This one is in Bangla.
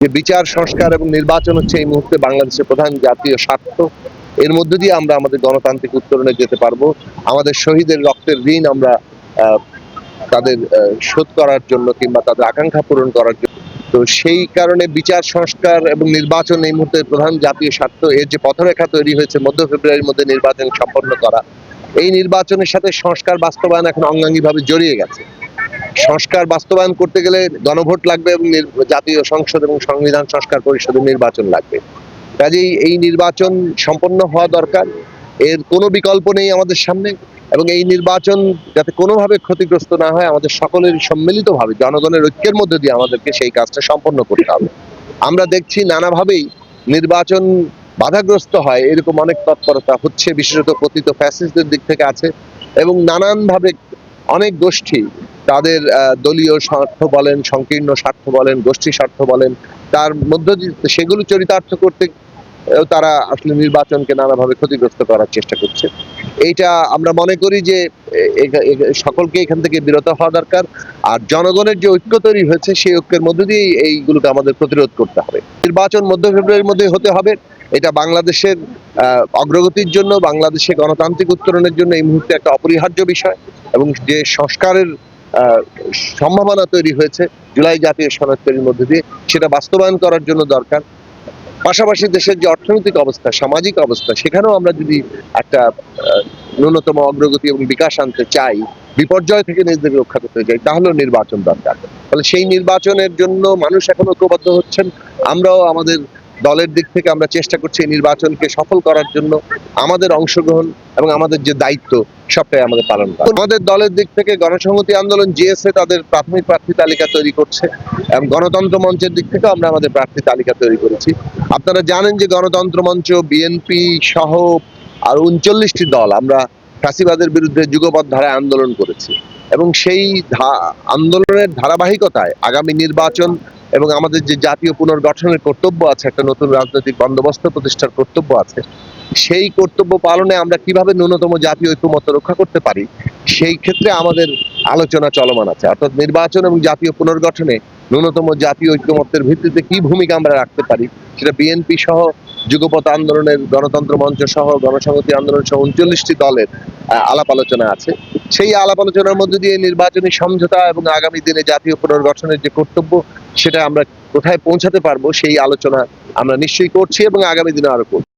যে বিচার সংস্কার এবং নির্বাচন হচ্ছে এই মুহূর্তে বাংলাদেশের প্রধান জাতীয় স্বার্থ। এর মধ্য দিয়ে আমরা আমাদের গণতান্ত্রিক উত্তরণে যেতে পারবো। আমাদের শহীদের রক্তের ঋণ আমরা তাদের শোধ করার জন্য কিংবা তাদের আকাঙ্ক্ষা পূরণ করার জন্য। তো সেই কারণে বিচার সংস্কার এবং নির্বাচন এই মুহূর্তে প্রধান জাতীয় স্বার্থ। এর যে পথরেখা তৈরি হয়েছে মধ্য ফেব্রুয়ারির মধ্যে নির্বাচন সম্পন্ন করা, এই নির্বাচনের সাথে সংস্কার বাস্তবায়ন এখন অঙ্গাঙ্গিভাবে জড়িয়ে গেছে। সংস্কার বাস্তবায়ন করতে গেলে গণভোট লাগবে এবং জাতীয় সংসদ এবং সংবিধান সংস্কার পরিষদের নির্বাচন লাগবে। কাজেই এই নির্বাচন সম্পন্ন হওয়া দরকার। এর কোনো বিকল্প নেই আমাদের সামনে, এবং এই নির্বাচন যাতে কোনোভাবে ক্ষতিগ্রস্ত না হয় আমাদের সকলের সম্মিলিতভাবে জনগণের ঐক্যের মধ্যে দিয়ে আমাদেরকে সেই কাজটা সম্পন্ন করতে হবে। আমরা দেখছি নানাভাবেই নির্বাচন বাধাগ্রস্ত হয়, এরকম অনেক তৎপরতা হচ্ছে, বিশেষত পতিত ফ্যাসিস্টদের দিক থেকে আছে, এবং নানানভাবে অনেক গোষ্ঠী তাদের দলীয় স্বার্থ বলেন, সংকীর্ণ স্বার্থ বলেন, গোষ্ঠী স্বার্থ বলেন, তার মধ্য দিয়ে সেগুলো চরিতার্থ করতে তারা আসলে নির্বাচনকে নানাভাবে ক্ষতিগ্রস্ত করার চেষ্টা করছে। এইটা আমরা মনে করি যে সকলকে এখান থেকে বিরত হওয়া দরকার। আর জনগণের যে ঐক্য তৈরি হয়েছে সেই ঐক্যের মধ্যে দিয়ে এইগুলোকে আমাদের প্রতিরোধ করতে হবে। নির্বাচন মধ্য ফেব্রুয়ারির মধ্যে হতে হবে। এটা বাংলাদেশের অগ্রগতির জন্য, বাংলাদেশে গণতান্ত্রিক উত্তরণের জন্য এই মুহূর্তে একটা অপরিহার্য বিষয়, এবং যে সংস্কারের সম্ভাবনা তৈরি হয়েছে জুলাই জাতীয় সনদ তৈরির মধ্যে দিয়ে, সেটা বাস্তবায়ন করার জন্য দরকার। পাশাপাশি দেশের যে অর্থনৈতিক অবস্থা, সামাজিক অবস্থা, সেখানেও আমরা যদি একটা ন্যূনতম অগ্রগতি এবং বিকাশ আনতে চাই, বিপর্যয় থেকে নিজেদের রক্ষা করতে চাই, তাহলেও নির্বাচন দরকার। ফলে সেই নির্বাচনের জন্য মানুষ এখন ঐক্যবদ্ধ হচ্ছেন। আমরাও আমাদের দলের দিক থেকে আমরা চেষ্টা করছি এই নির্বাচনকে সফল করার জন্য। আমাদের অংশগ্রহণ এবং আমাদের যে দায়িত্ব সবটাই আমাদের পালন করা। আমাদের দলের দিক থেকে গণসংহতি আন্দোলন জিএসএ তাদের প্রাথমিক প্রার্থী তালিকা তৈরি করছে, এবং গণতন্ত্র মঞ্চের দিক থেকেও আমরা আমাদের প্রার্থী তালিকা তৈরি করেছি। আপনারা জানেন যে গণতন্ত্র মঞ্চ, বিএনপি সহ আর ৩৯টি দল আমরা ফ্যাসিবাদের বিরুদ্ধে যুগপৎ ধারায় আন্দোলন করেছি, এবং সেই আন্দোলনের ধারাবাহিকতায় আগামী নির্বাচন এবং আমাদের যে জাতীয় পুনর্গঠনের কর্তব্য আছে, একটা নতুন রাজনৈতিক বন্দোবস্ত প্রতিষ্ঠার কর্তব্য আছে, সেই কর্তব্য পালনে আমরা কিভাবে ন্যূনতম জাতীয় ঐক্যমত্য রক্ষা করতে পারি, সেই ক্ষেত্রে আমাদের আলোচনা চলমান আছে। অর্থাৎ নির্বাচন এবং জাতীয় পুনর্গঠনে ন্যূনতম জাতীয় ঐক্যমত্যের ভিত্তিতে কি ভূমিকা আমরা রাখতে পারি, সেটা বিএনপি সহ যুগপৎ আন্দোলনের, গণতন্ত্র মঞ্চ সহ, গণসংহতি আন্দোলন সহ ৩৯টি দলের আলাপ আলোচনা আছে। সেই আলাপ আলোচনার মধ্যে দিয়ে নির্বাচনী সমঝোতা এবং আগামী দিনে জাতীয় পুনর্গঠনের যে কর্তব্য, সেটা আমরা কোথায় পৌঁছাতে পারবো সেই আলোচনা আমরা নিশ্চয়ই করছি এবং আগামী দিনে আরো করব।